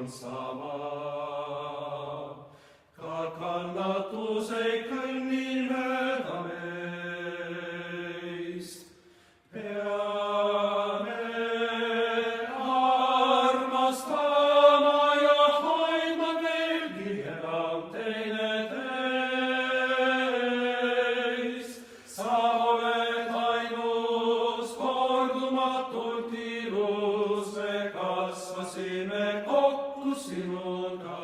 on sama. Ka kannatus ei kõnni mööda meist. Peame armastama ja hoidma veelgi enam teineteist. Sa oled ainus kordumatult ilus, me kasvasime kokku sinuga.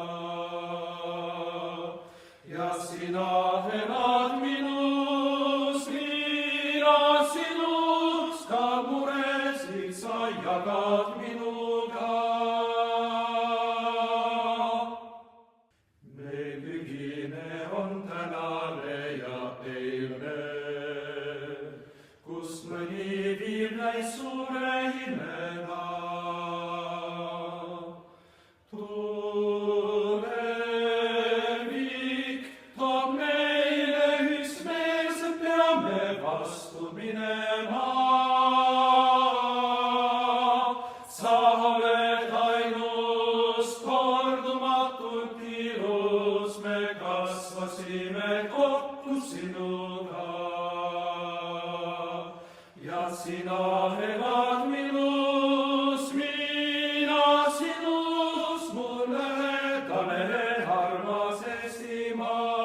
Ja sina elad minus, mina sinus, ka muresid sa jagad minuga. Meil ühine on tänane ja eilne, kus mõni viib näis suure imena. Vastu minema. Sa oled ainus kordumatult ilus, me kasvasime kokku sinuga. Ja sina elad minus, mina sinus, mu lähedane armas Eestimaa.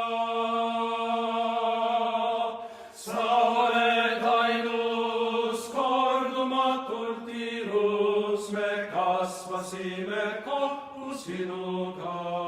Me kasvasime kokku sinuga.